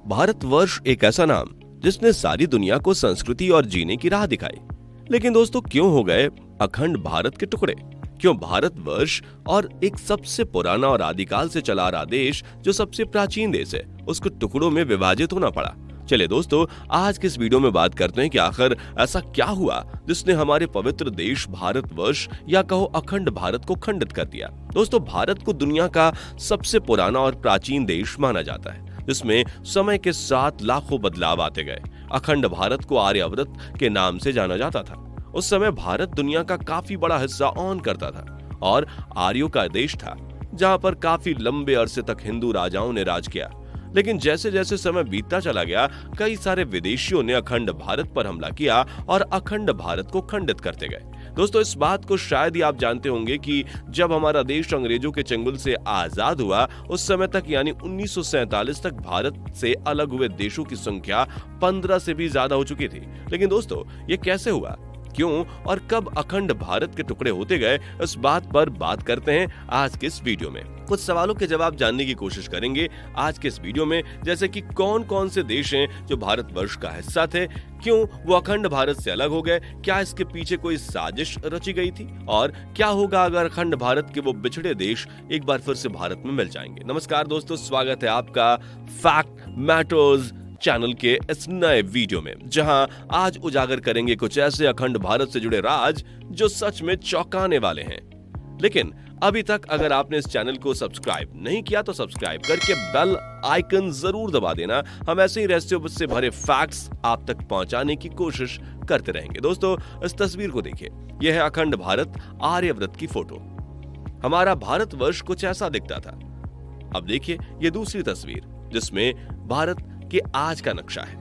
भारतवर्ष एक ऐसा नाम जिसने सारी दुनिया को संस्कृति और जीने की राह दिखाई। लेकिन दोस्तों, क्यों हो गए अखंड भारत के टुकड़े? क्यों भारतवर्ष और एक सबसे पुराना और आदिकाल से चला आ रहा देश जो सबसे प्राचीन देश है, उसको टुकड़ों में विभाजित होना पड़ा? चलिए दोस्तों, आज के इस वीडियो में बात करते हैं कि आखिर ऐसा क्या हुआ जिसने हमारे पवित्र देश भारतवर्ष या कहो अखंड भारत को खंडित कर दिया। दोस्तों, भारत को दुनिया का सबसे पुराना और प्राचीन देश माना जाता है, जिसमें समय के साथ लाखों बदलाव आते गए। अखंड भारत को आर्यावर्त के नाम से जाना जाता था। उस समय भारत दुनिया का काफी बड़ा हिस्सा ऑन करता था और आर्यों का देश था, जहां पर काफी लंबे अरसे तक हिंदू राजाओं ने राज किया। लेकिन जैसे जैसे समय बीतता चला गया, कई सारे विदेशियों ने अखंड भारत पर हमला किया और अखंड भारत को खंडित करते गए। दोस्तों, इस बात को शायद ही आप जानते होंगे कि जब हमारा देश अंग्रेजों के चंगुल से आजाद हुआ, उस समय तक यानी 1947 तक भारत से अलग हुए देशों की संख्या 15 से भी ज्यादा हो चुकी थी। लेकिन दोस्तों, ये कैसे हुआ, क्यों और कब अखंड भारत के टुकड़े होते गए, इस बात पर बात करते हैं आज के इस वीडियो में। कुछ सवालों के जवाब जानने की कोशिश करेंगे आज के इस वीडियो में, जैसे कि कौन कौन से देश हैं जो भारतवर्ष का हिस्सा थे, क्यों वो अखंड भारत से अलग हो गए, क्या इसके पीछे कोई साजिश रची गई थी, और क्या होगा अगर अखंड भारत के वो बिछड़े देश एक बार फिर से भारत में मिल जाएंगे। नमस्कार दोस्तों, स्वागत है आपका फैक्ट मैटर्स चैनल के इस नए वीडियो में, जहां आज उजागर करेंगे कुछ ऐसे अखंड भारत से जुड़े राज जो सच में चौंकाने वाले हैं। लेकिन अभी तक अगर आपने इस चैनल को सब्सक्राइब नहीं किया तो सब्सक्राइब करके बेल आइकन जरूर दबा देना। हम ऐसे ही रहस्यों से भरे फैक्ट्स आप तक पहुंचाने की कोशिश करते रहेंगे। दोस्तों, इस तस्वीर को देखिए, यह है अखंड भारत आर्यव्रत की फोटो। हमारा भारतवर्ष कुछ ऐसा दिखता था। अब देखिए ये दूसरी तस्वीर, जिसमें भारत कि आज का नक्शा है।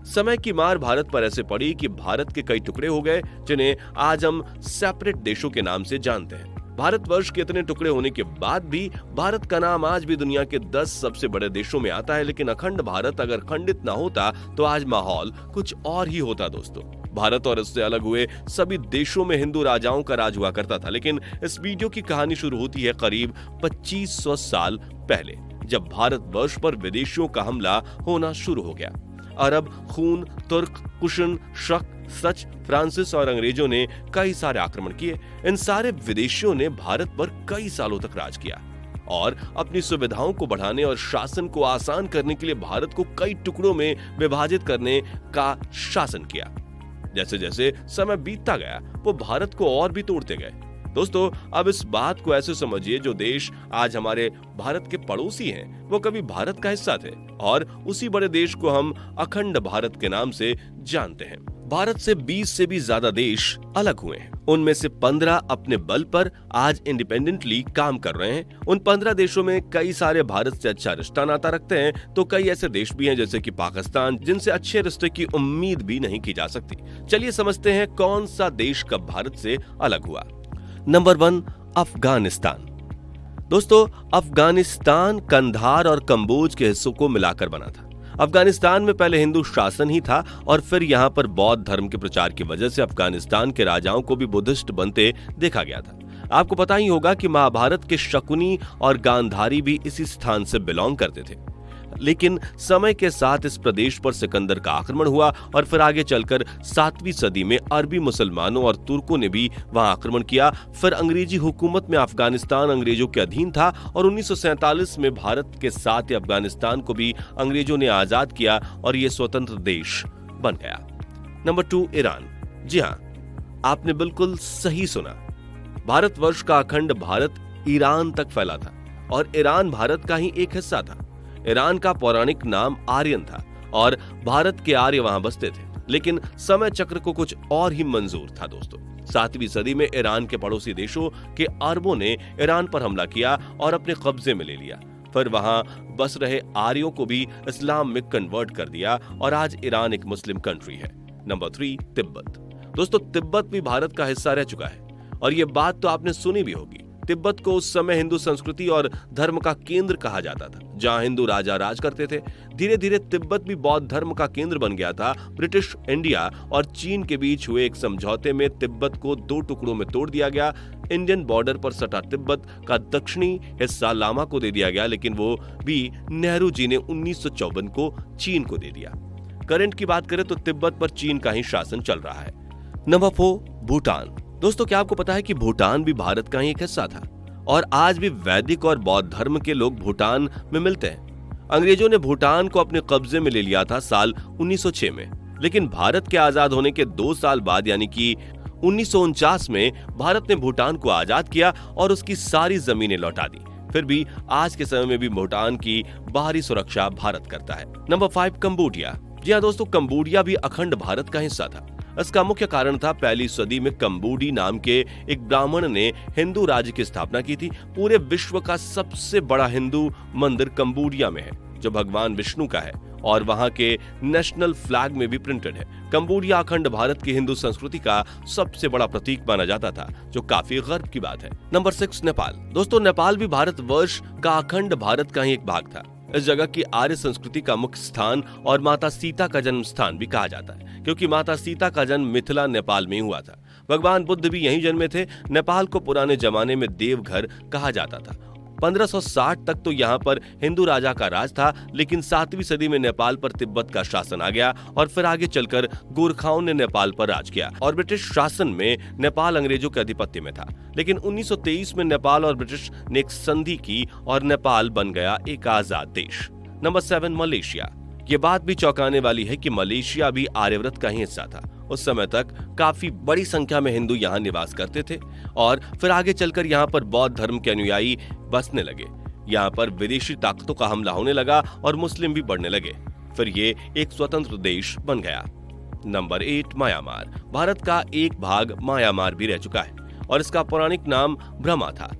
समय की मार भारत पर ऐसे पड़ी कि भारत के कई टुकड़े हो गए, जिन्हें आज हम सेपरेट देशों के नाम से जानते हैं। भारतवर्ष के इतने टुकड़े होने के बाद भी भारत का नाम आज भी दुनिया के 10 सबसे बड़े देशों में आता है। लेकिन अखंड भारत अगर खंडित ना होता तो आज माहौल कुछ और ही होता। दोस्तों, भारत और इससे अलग हुए सभी देशों में हिंदू राजाओं का राज हुआ करता था। लेकिन इस वीडियो की कहानी शुरू होती है करीब 2500 साल पहले, जब भारतवर्ष पर विदेशियों का हमला होना शुरू हो गया। अरब, खून, तुर्क, कुशन, शक, सच, फ्रांसिस और अंग्रेजों ने कई सारे आक्रमण किए। इन सारे विदेशियों ने भारत पर कई सालों तक राज किया और अपनी सुविधाओं को बढ़ाने और शासन को आसान करने के लिए भारत को कई टुकड़ों में विभाजित करने का शासन किया। जैसे जैसे समय बीतता गया, वो भारत को और भी तोड़ते गए। दोस्तों, अब इस बात को ऐसे समझिए, जो देश आज हमारे भारत के पड़ोसी हैं, वो कभी भारत का हिस्सा थे और उसी बड़े देश को हम अखंड भारत के नाम से जानते हैं। भारत से 20 से भी ज्यादा देश अलग हुए हैं। उनमें से 15 अपने बल पर आज इंडिपेंडेंटली काम कर रहे हैं। उन 15 देशों में कई सारे भारत से अच्छा रिश्ता नाता रखते हैं, तो कई ऐसे देश भी हैं जैसे कि पाकिस्तान, जिनसे अच्छे रिश्ते की उम्मीद भी नहीं की जा सकती। चलिए समझते हैं कौन सा देश कब भारत से अलग हुआ। नंबर 1, अफगानिस्तान। दोस्तों, अफगानिस्तान कंधार और कंबोज के हिस्सों को मिलाकर बना था। अफगानिस्तान में पहले हिंदू शासन ही था और फिर यहाँ पर बौद्ध धर्म के प्रचार की वजह से अफगानिस्तान के राजाओं को भी बुद्धिस्ट बनते देखा गया था। आपको पता ही होगा कि महाभारत के शकुनी और गांधारी भी इसी स्थान से बिलोंग करते थे। लेकिन समय के साथ इस प्रदेश पर सिकंदर का आक्रमण हुआ और फिर आगे चलकर 7वीं सदी में अरबी मुसलमानों और तुर्कों ने भी वहां आक्रमण किया। फिर अंग्रेजी हुकूमत में अफगानिस्तान अंग्रेजों के अधीन था और 1947 में भारत के साथ ही अफगानिस्तान को भी अंग्रेजों ने आजाद किया और ये स्वतंत्र देश बन गया। Number 2, Iran. जी हाँ, आपने बिल्कुल सही सुना। भारतवर्ष का अखंड भारत ईरान तक फैला था और ईरान भारत का ही एक हिस्सा था। ईरान का पौराणिक नाम आर्यन था और भारत के आर्य वहां बसते थे। लेकिन समय चक्र को कुछ और ही मंजूर था। दोस्तों, 7वीं सदी में ईरान के पड़ोसी देशों के अरबों ने ईरान पर हमला किया और अपने कब्जे में ले लिया। फिर वहां बस रहे आर्यों को भी इस्लाम में कन्वर्ट कर दिया और आज ईरान एक मुस्लिम कंट्री है। नंबर 3, तिब्बत। दोस्तों, तिब्बत भी भारत का हिस्सा रह चुका है और ये बात तो आपने सुनी भी होगी। तिब्बत को उस समय हिंदू संस्कृति और धर्म का केंद्र कहा जाता था, जहां हिंदू राजा राज करते थे। धीरे धीरे तिब्बत भी बौद्ध धर्म का केंद्र बन गया था। ब्रिटिश इंडिया और चीन के बीच हुए एक समझौते में तिब्बत को 2 टुकड़ों में तोड़ दिया गया। इंडियन बॉर्डर पर सटा तिब्बत का दक्षिणी हिस्सा लामा को दे दिया गया, लेकिन वो भी नेहरू जी ने 1954 को चीन को दे दिया। करंट की बात करें तो तिब्बत पर चीन का ही शासन चल रहा है। नंबर 4, भूटान। दोस्तों, क्या आपको पता है कि भूटान भी भारत का ही एक हिस्सा था और आज भी वैदिक और बौद्ध धर्म के लोग भूटान में मिलते हैं। अंग्रेजों ने भूटान को अपने कब्जे में ले लिया था साल 1906 में, लेकिन भारत के आजाद होने के 2 साल बाद यानी कि 1949 में भारत ने भूटान को आजाद किया और उसकी सारी जमीनें लौटा दी। फिर भी आज के समय में भी भूटान की बाहरी सुरक्षा भारत करता है। Number 5, Cambodia. जी हाँ दोस्तों, कंबोडिया भी अखंड भारत का हिस्सा था। इसका मुख्य कारण था पहली सदी में कंबोडी नाम के एक ब्राह्मण ने हिंदू राज्य की स्थापना की थी। पूरे विश्व का सबसे बड़ा हिंदू मंदिर कंबोडिया में है, जो भगवान विष्णु का है और वहां के नेशनल फ्लैग में भी प्रिंटेड है। कंबोडिया अखंड भारत की हिंदू संस्कृति का सबसे बड़ा प्रतीक माना जाता था, जो काफी गर्व की बात है। नंबर 6, नेपाल। दोस्तों, नेपाल भी भारतवर्ष का अखंड भारत का ही एक भाग था। इस जगह की आर्य संस्कृति का मुख्य स्थान और माता सीता का जन्म स्थान भी कहा जाता है, क्योंकि माता सीता का जन्म मिथिला नेपाल में हुआ था। भगवान बुद्ध भी यहीं जन्मे थे। नेपाल को पुराने जमाने में देवघर कहा जाता था। 1560 तक तो यहाँ पर हिंदू राजा का राज था, लेकिन 7वीं सदी में नेपाल पर तिब्बत का शासन आ गया और फिर आगे चलकर गोरखाओं ने नेपाल पर राज किया और ब्रिटिश शासन में नेपाल अंग्रेजों के आधिपत्य में था। लेकिन 1923 में नेपाल और ब्रिटिश ने एक संधि की और नेपाल बन गया एक आजाद देश। Number 7, Malaysia. ये बात भी चौंकाने वाली है कि मलेशिया भी आर्यव्रत का ही हिस्सा था। उस समय तक काफी बड़ी संख्या में हिंदू यहाँ निवास करते थे और फिर आगे चलकर यहाँ पर बौद्ध धर्म के अनुयायी बसने लगे। यहाँ पर विदेशी ताकतों का हमला होने लगा और मुस्लिम भी बढ़ने लगे। फिर ये एक स्वतंत्र देश बन गया। Number 8, Myanmar. भारत का एक भाग म्यांमार भी रह चुका है और इसका पौराणिक नाम ब्रह्मा था।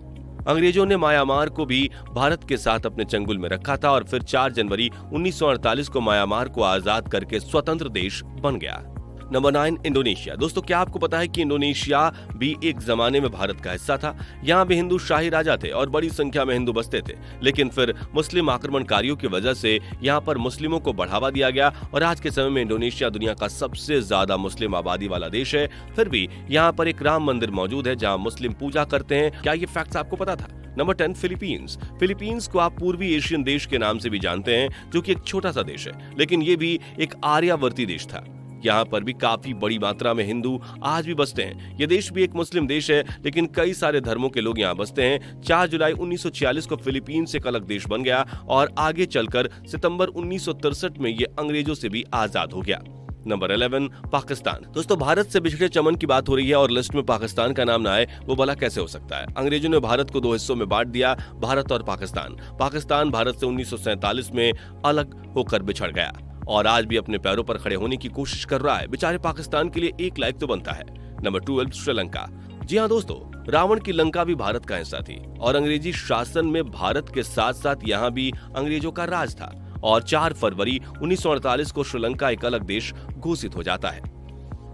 अंग्रेजों ने म्यांमार को भी भारत के साथ अपने चंगुल में रखा था और फिर 4 जनवरी 1948 को म्यांमार को आजाद करके स्वतंत्र देश बन गया। Number 9, Indonesia. दोस्तों, क्या आपको पता है कि इंडोनेशिया भी एक जमाने में भारत का हिस्सा था। यहाँ भी हिंदू शाही राजा थे और बड़ी संख्या में हिंदू बसते थे, लेकिन फिर मुस्लिम आक्रमणकारियों की वजह से यहाँ पर मुस्लिमों को बढ़ावा दिया गया और आज के समय में इंडोनेशिया दुनिया का सबसे ज्यादा मुस्लिम आबादी वाला देश है। फिर भी यहाँ पर एक राम मंदिर मौजूद है जहाँ मुस्लिम पूजा करते हैं। क्या ये फैक्ट्स आपको पता था? Number 10, Philippines. फिलीपींस को आप पूर्वी एशियन देश के नाम से भी जानते हैं, जो कि एक छोटा सा देश है, लेकिन ये भी एक आर्यावर्ती देश था। यहाँ पर भी काफी बड़ी मात्रा में हिंदू आज भी बसते हैं। यह देश भी एक मुस्लिम देश है, लेकिन कई सारे धर्मों के लोग यहाँ बसते हैं। 4 जुलाई 1946 को फिलीपींस एक अलग देश बन गया और आगे चलकर सितंबर 1963 में ये अंग्रेजों से भी आजाद हो गया। नंबर 11, पाकिस्तान। दोस्तों, भारत से बिछड़े चमन की बात हो रही है और लिस्ट में पाकिस्तान का नाम ना आए, वो भला कैसे हो सकता है? अंग्रेजों ने भारत को 2 हिस्सों में बांट दिया, भारत और पाकिस्तान। पाकिस्तान भारत से 1947 में अलग होकर बिछड़ गया और आज भी अपने पैरों पर खड़े होने की कोशिश कर रहा है। बेचारे पाकिस्तान के लिए एक लाइक तो बनता है। नंबर 12, श्रीलंका। जी हाँ दोस्तों, रावण की लंका भी भारत का हिस्सा थी और अंग्रेजी शासन में भारत के साथ साथ यहाँ भी अंग्रेजों का राज था और 4 फरवरी 1948 को श्रीलंका एक अलग देश घोषित हो जाता है।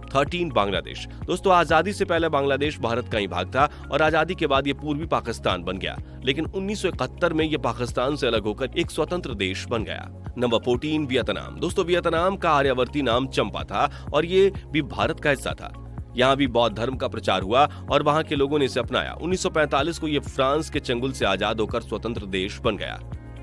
13, बांग्लादेश। दोस्तों, आजादी से पहले बांग्लादेश भारत का ही भाग था और आजादी के बाद ये पूर्वी पाकिस्तान बन गया, लेकिन 1971 में ये पाकिस्तान से अलग होकर एक स्वतंत्र देश बन गया। Number 14, Vietnam. दोस्तों, वियतनाम का आर्यावर्ती नाम चंपा था और ये भी भारत का हिस्सा था। यहाँ भी बौद्ध धर्म का प्रचार हुआ और वहाँ के लोगों ने इसे अपनाया। 1945 को ये फ्रांस के चंगुल से आजाद होकर स्वतंत्र देश बन गया।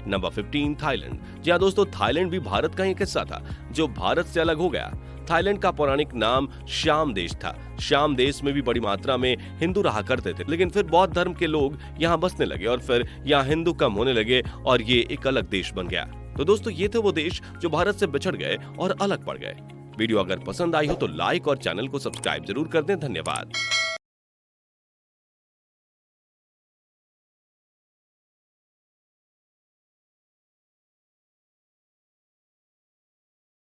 Number 15, Thailand. जी हाँ दोस्तों, थाईलैंड भी भारत का ही एक हिस्सा था जो भारत से अलग हो गया। थाईलैंड का पौराणिक नाम श्याम देश था। श्याम देश में भी बड़ी मात्रा में हिंदू रहा करते थे, लेकिन फिर बौद्ध धर्म के लोग यहाँ बसने लगे और फिर यहाँ हिंदू कम होने लगे और ये एक अलग देश बन गया। तो दोस्तों, ये थे वो देश जो भारत से बिछड़ गए और अलग पड़ गए। वीडियो अगर पसंद आई हो तो लाइक और चैनल को सब्सक्राइब जरूर कर दें। धन्यवाद।